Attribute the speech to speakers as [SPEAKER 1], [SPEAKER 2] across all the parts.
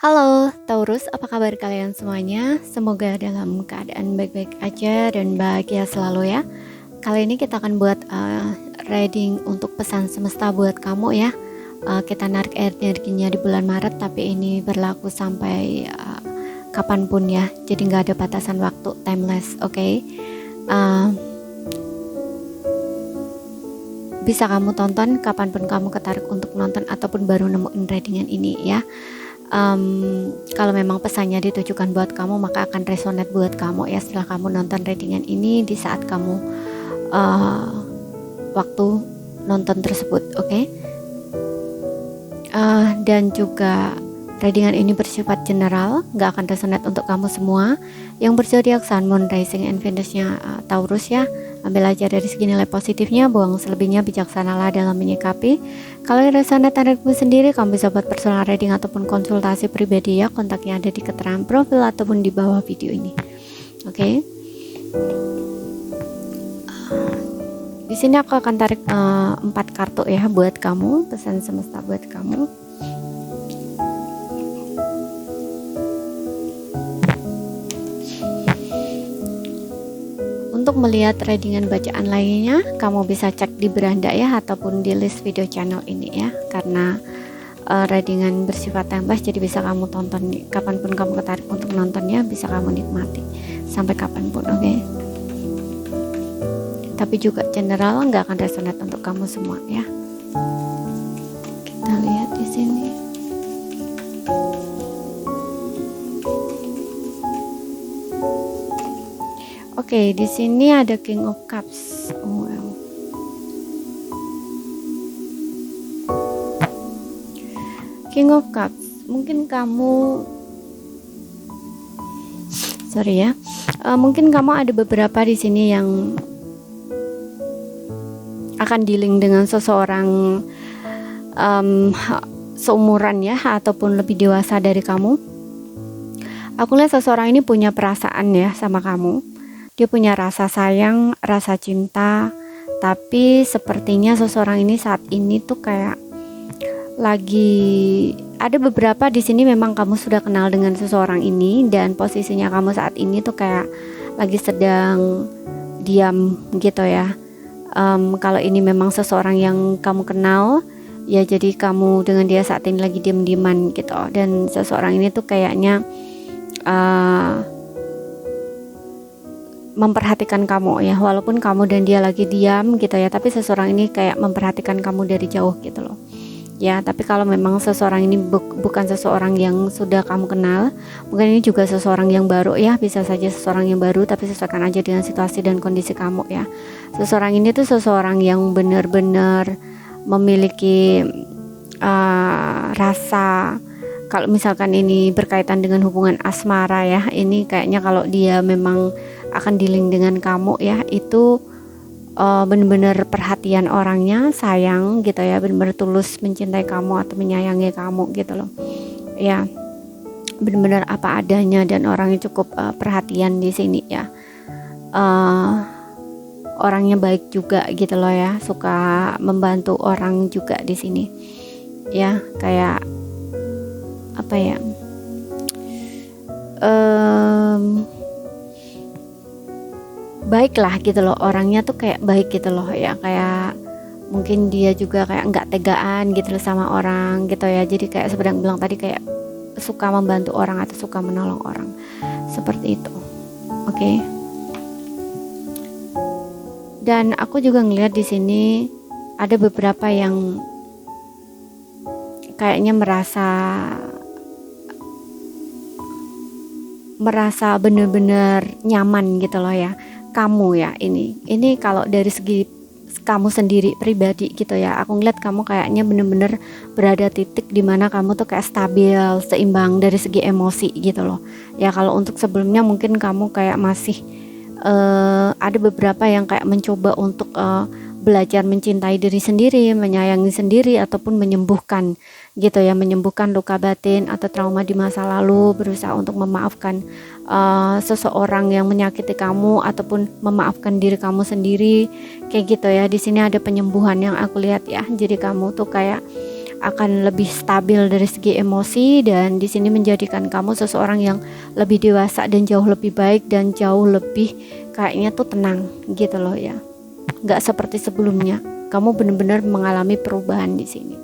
[SPEAKER 1] Halo Taurus, apa kabar kalian semuanya? Semoga dalam keadaan baik-baik aja dan bahagia selalu ya. Kali ini kita akan buat reading untuk pesan semesta buat kamu ya. Kita narik energinya di bulan Maret, tapi ini berlaku sampai kapanpun ya. Jadi nggak ada batasan waktu, timeless, oke? Bisa kamu tonton kapanpun kamu ketarik untuk nonton ataupun baru nemuin readingan ini ya. Kalau memang pesannya ditujukan buat kamu, maka akan resonate buat kamu ya setelah kamu nonton readingan ini di saat kamu waktu nonton tersebut, oke? Dan juga readingan ini bersifat general, gak akan resonate untuk kamu semua. Yang berzodiak Sun, Moon, Rising, and Venus-nya Taurus ya. Ambil aja dari segi nilai positifnya, buang selebihnya, bijaksanalah dalam menyikapi. Kalau resonate denganmu sendiri, kamu bisa buat personal reading ataupun konsultasi pribadi ya. Kontaknya ada di keterangan profil ataupun di bawah video ini. Oke. Di sini aku akan tarik 4 kartu ya buat kamu, pesan semesta buat kamu. Untuk melihat readingan bacaan lainnya, kamu bisa cek di beranda ya ataupun di list video channel ini ya. Karena readingan bersifat timeless, jadi bisa kamu tonton kapanpun kamu ketarik untuk nontonnya, bisa kamu nikmati sampai kapanpun, oke? Tapi juga general, nggak akan resonate untuk kamu semua ya. Kita lihat di sini. Oke, di sini ada King of Cups. Oh, well. King of Cups, mungkin kamu, sorry ya, mungkin kamu ada beberapa di sini yang akan dealing dengan seseorang seumuran ya, ataupun lebih dewasa dari kamu. Aku lihat seseorang ini punya perasaan ya sama kamu. Dia punya rasa sayang, rasa cinta, tapi sepertinya seseorang ini saat ini tuh kayak lagi ada beberapa di sini memang kamu sudah kenal dengan seseorang ini dan posisinya kamu saat ini tuh kayak lagi sedang diam gitu ya. Kalau ini memang seseorang yang kamu kenal, ya jadi kamu dengan dia saat ini lagi diam-diaman gitu. Dan seseorang ini tuh kayaknya memperhatikan kamu ya, walaupun kamu dan dia lagi diam gitu ya, tapi seseorang ini kayak memperhatikan kamu dari jauh gitu loh ya. Tapi kalau memang seseorang ini bukan seseorang yang sudah kamu kenal, mungkin ini juga seseorang yang baru ya, bisa saja seseorang yang baru, tapi sesuaikan aja dengan situasi dan kondisi kamu ya. Seseorang ini tuh seseorang yang benar-benar memiliki rasa, kalau misalkan ini berkaitan dengan hubungan asmara ya, ini kayaknya kalau dia memang akan dealing dengan kamu ya, itu benar-benar perhatian orangnya, sayang gitu ya, benar-benar tulus mencintai kamu atau menyayangi kamu gitu loh ya, benar-benar apa adanya dan orangnya cukup perhatian di sini ya. Orangnya baik juga gitu loh ya, suka membantu orang juga di sini ya, kayak apa ya, baik lah gitu loh, orangnya tuh kayak baik gitu loh ya, kayak mungkin dia juga kayak nggak tegaan gitu loh sama orang gitu ya. Jadi kayak sebenarnya bilang tadi kayak suka membantu orang atau suka menolong orang seperti itu, oke? Dan aku juga ngelihat di sini ada beberapa yang kayaknya merasa bener-bener nyaman gitu loh ya kamu ya. Ini kalau dari segi kamu sendiri pribadi gitu ya, aku ngeliat kamu kayaknya bener-bener berada titik dimana kamu tuh kayak stabil, seimbang dari segi emosi gitu loh ya. Kalau untuk sebelumnya mungkin kamu kayak masih ada beberapa yang kayak mencoba untuk belajar mencintai diri sendiri, menyayangi sendiri, ataupun menyembuhkan gitu ya, menyembuhkan luka batin atau trauma di masa lalu, berusaha untuk memaafkan seseorang yang menyakiti kamu ataupun memaafkan diri kamu sendiri kayak gitu ya. Di sini ada penyembuhan yang aku lihat ya. Jadi kamu tuh kayak akan lebih stabil dari segi emosi, dan di sini menjadikan kamu seseorang yang lebih dewasa dan jauh lebih baik dan jauh lebih kayaknya tuh tenang gitu loh ya. Nggak seperti sebelumnya. Kamu benar-benar mengalami perubahan di sini.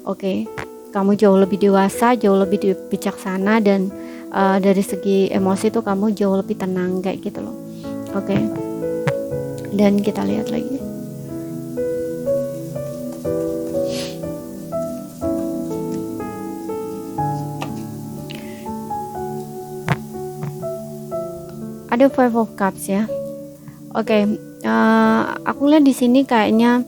[SPEAKER 1] Oke. Kamu jauh lebih dewasa, jauh lebih bijaksana, dan dari segi emosi tuh kamu jauh lebih tenang kayak gitu loh. Oke. Dan kita lihat lagi. Ada Five of Cups ya. Oke, aku lihat di sini kayaknya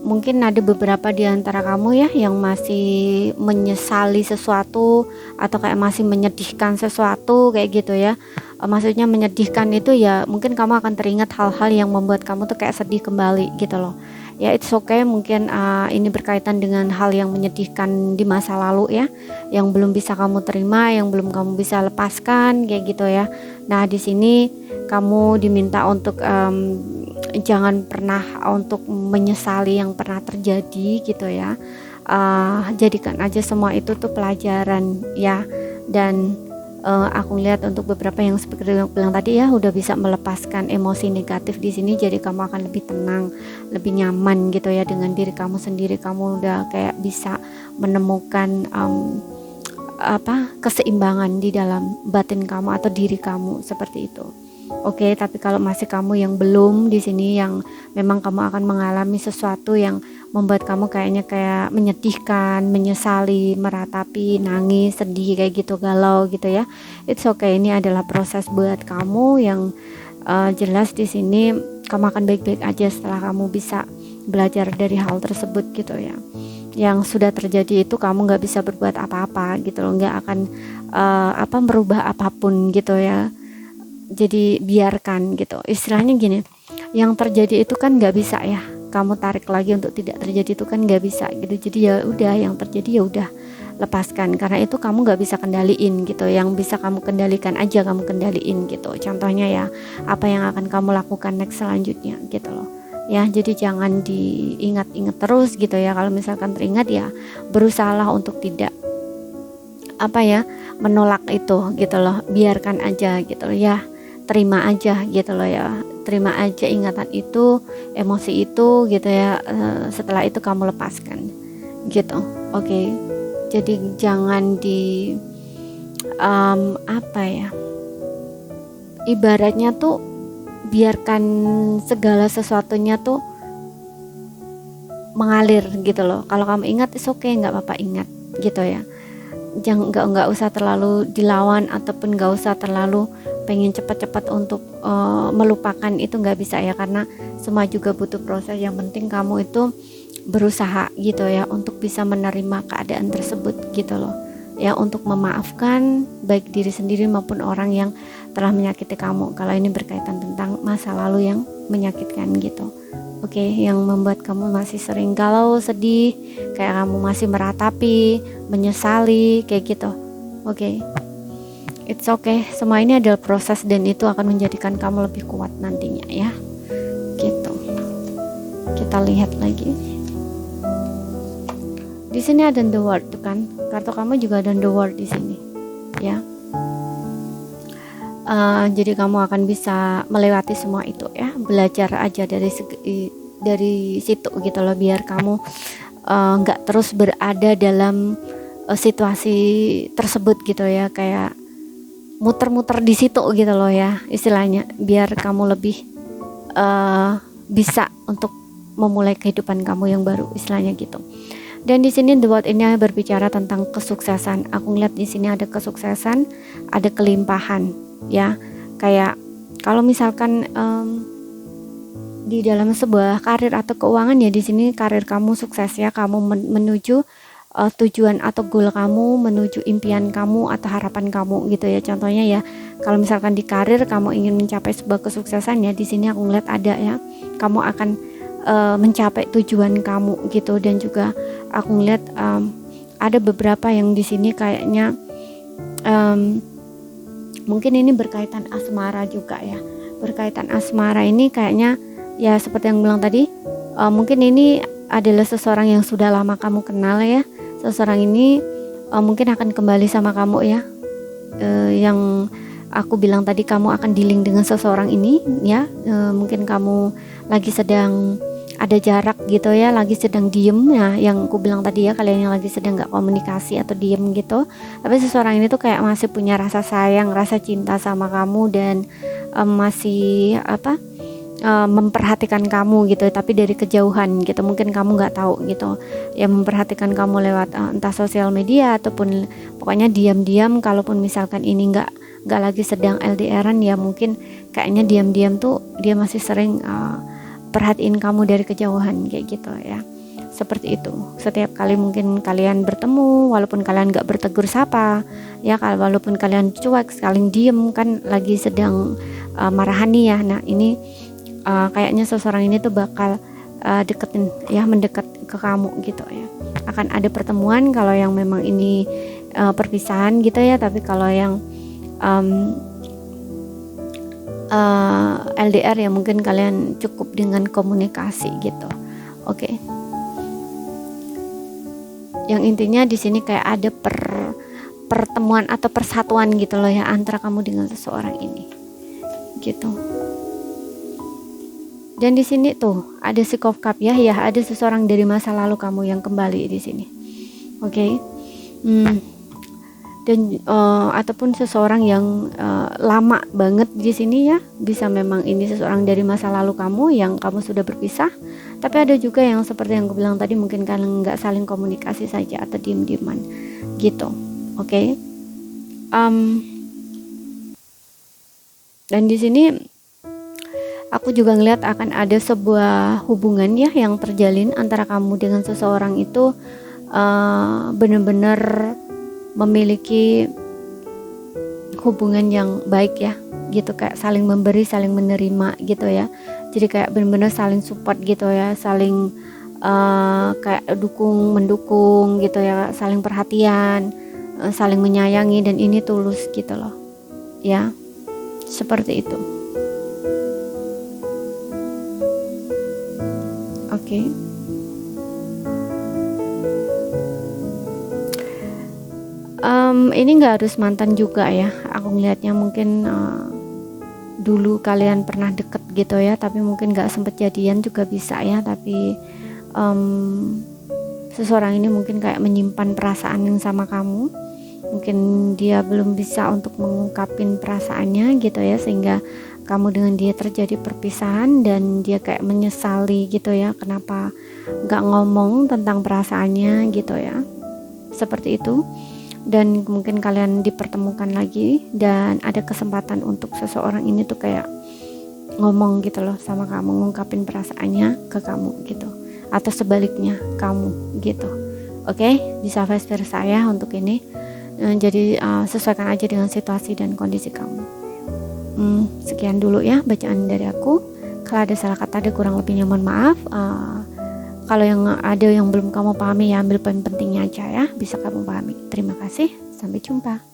[SPEAKER 1] mungkin ada beberapa di antara kamu ya yang masih menyesali sesuatu atau kayak masih menyedihkan sesuatu kayak gitu ya. Maksudnya menyedihkan itu ya mungkin kamu akan teringat hal-hal yang membuat kamu tuh kayak sedih kembali gitu loh. Ya it's okay, mungkin ini berkaitan dengan hal yang menyedihkan di masa lalu ya, yang belum bisa kamu terima, yang belum kamu bisa lepaskan kayak gitu ya. Nah di sini kamu diminta untuk jangan pernah untuk menyesali yang pernah terjadi gitu ya. Jadikan aja semua itu tuh pelajaran ya. Dan aku lihat untuk beberapa yang seperti yang bilang tadi ya, udah bisa melepaskan emosi negatif di sini, jadi kamu akan lebih tenang, lebih nyaman gitu ya dengan diri kamu sendiri. Kamu udah kayak bisa menemukan keseimbangan di dalam batin kamu atau diri kamu seperti itu. Oke, tapi kalau masih kamu yang belum di sini, yang memang kamu akan mengalami sesuatu yang membuat kamu kayaknya kayak menyedihkan, menyesali, meratapi, nangis, sedih kayak gitu, galau gitu ya. It's okay, ini adalah proses buat kamu yang jelas di sini kamu akan baik-baik aja setelah kamu bisa belajar dari hal tersebut gitu ya. Yang sudah terjadi itu kamu nggak bisa berbuat apa-apa gitu loh, nggak akan merubah apapun gitu ya. Jadi biarkan gitu, istilahnya gini, yang terjadi itu kan nggak bisa ya kamu tarik lagi untuk tidak terjadi, itu kan nggak bisa gitu. Jadi ya udah, yang terjadi ya udah, lepaskan, karena itu kamu nggak bisa kendaliin gitu. Yang bisa kamu kendalikan aja kamu kendaliin gitu. Contohnya ya, apa yang akan kamu lakukan next selanjutnya gitu loh ya. Jadi jangan diingat-ingat terus gitu ya. Kalau misalkan teringat ya berusahalah untuk tidak menolak itu gitu loh, biarkan aja gitu loh ya, terima aja gitu loh ya, terima aja ingatan itu, emosi itu gitu ya. Setelah itu kamu lepaskan gitu. Oke. Jadi jangan ibaratnya tuh biarkan segala sesuatunya tuh mengalir gitu loh. Kalau kamu ingat it's okay, nggak apa-apa ingat gitu ya. Jangan, nggak usah terlalu dilawan, ataupun nggak usah terlalu pengen cepat-cepat untuk melupakan, itu nggak bisa ya, karena semua juga butuh proses. Yang penting kamu itu berusaha gitu ya untuk bisa menerima keadaan tersebut gitu loh ya, untuk memaafkan baik diri sendiri maupun orang yang telah menyakiti kamu, kalau ini berkaitan tentang masa lalu yang menyakitkan gitu. Oke, yang membuat kamu masih sering galau, sedih, kayak kamu masih meratapi, menyesali, kayak gitu. Oke. It's okay. Semua ini adalah proses, dan itu akan menjadikan kamu lebih kuat nantinya ya. Gitu. Kita lihat lagi. Di sini ada The World tuh kan. Kartu kamu juga ada The World di sini. Ya. Jadi kamu akan bisa melewati semua itu ya, belajar aja dari situ gitu loh, biar kamu nggak terus berada dalam situasi tersebut gitu ya, kayak muter-muter di situ gitu loh ya istilahnya, biar kamu lebih bisa untuk memulai kehidupan kamu yang baru istilahnya gitu. Dan di sini The World ini berbicara tentang kesuksesan. Aku ngeliat di sini ada kesuksesan, ada kelimpahan ya. Kayak kalau misalkan di dalam sebuah karir atau keuangan ya, di sini karir kamu sukses ya, kamu menuju tujuan atau goal kamu, menuju impian kamu atau harapan kamu gitu ya. Contohnya ya, kalau misalkan di karir kamu ingin mencapai sebuah kesuksesan ya, di sini aku ngeliat ada ya, kamu akan mencapai tujuan kamu gitu. Dan juga aku ngeliat ada beberapa yang di sini kayaknya mungkin ini berkaitan asmara juga ya. Berkaitan asmara ini kayaknya ya seperti yang bilang tadi, mungkin ini adalah seseorang yang sudah lama kamu kenal ya, seseorang ini mungkin akan kembali sama kamu ya. Yang aku bilang tadi, kamu akan dealing dengan seseorang ini ya. Mungkin kamu lagi sedang ada jarak gitu ya, lagi sedang diem ya, yang aku bilang tadi ya, kalian yang lagi sedang nggak komunikasi atau diem gitu, tapi seseorang ini tuh kayak masih punya rasa sayang, rasa cinta sama kamu, dan masih memperhatikan kamu gitu, tapi dari kejauhan gitu, mungkin kamu nggak tahu gitu ya, memperhatikan kamu lewat entah sosial media ataupun pokoknya diam-diam. Kalaupun misalkan ini nggak lagi sedang LDRan ya, mungkin kayaknya diam-diam tuh dia masih sering perhatiin kamu dari kejauhan kayak gitu ya, seperti itu. Setiap kali mungkin kalian bertemu, walaupun kalian nggak bertegur sapa ya, walaupun kalian cuek, saling diem, kan lagi sedang marahani ya. Nah ini kayaknya seseorang ini tuh bakal mendekat ke kamu gitu ya. Akan ada pertemuan kalau yang memang ini perpisahan gitu ya, tapi kalau yang LDR ya mungkin kalian cukup dengan komunikasi gitu. Oke. Yang intinya di sini kayak ada pertemuan atau persatuan gitu loh ya, antara kamu dengan seseorang ini gitu. Dan di sini tuh ada Six of Cups ya, ada seseorang dari masa lalu kamu yang kembali di sini. Oke. Dan ataupun seseorang yang lama banget di sini ya, bisa memang ini seseorang dari masa lalu kamu yang kamu sudah berpisah, tapi ada juga yang seperti yang aku bilang tadi, mungkin kalian nggak saling komunikasi saja atau diem-dieman gitu. Oke. Dan di sini aku juga ngelihat akan ada sebuah hubungan ya yang terjalin antara kamu dengan seseorang itu, benar-benar memiliki hubungan yang baik ya gitu, kayak saling memberi saling menerima gitu ya. Jadi kayak benar-benar saling support gitu ya, saling kayak mendukung gitu ya, saling perhatian, saling menyayangi, dan ini tulus gitu loh ya, seperti itu. Oke. Ini nggak harus mantan juga ya, aku ngelihatnya mungkin dulu kalian pernah deket gitu ya, tapi mungkin nggak sempet jadian juga bisa ya. Tapi seseorang ini mungkin kayak menyimpan perasaan yang sama kamu, mungkin dia belum bisa untuk mengungkapin perasaannya gitu ya, sehingga kamu dengan dia terjadi perpisahan, dan dia kayak menyesali gitu ya, kenapa nggak ngomong tentang perasaannya gitu ya, seperti itu. Dan mungkin kalian dipertemukan lagi, dan ada kesempatan untuk seseorang ini tuh kayak ngomong gitu loh sama kamu, ngungkapin perasaannya ke kamu gitu, atau sebaliknya kamu gitu. Oke, bisa vice versa ya untuk ini. Jadi sesuaikan aja dengan situasi dan kondisi kamu. Sekian dulu ya bacaan dari aku. Kalau ada salah kata, ada kurang lebihnya mohon maaf. Kalau yang ada yang belum kamu pahami ya, ambil poin pentingnya aja ya, bisa kamu pahami. Terima kasih, sampai jumpa.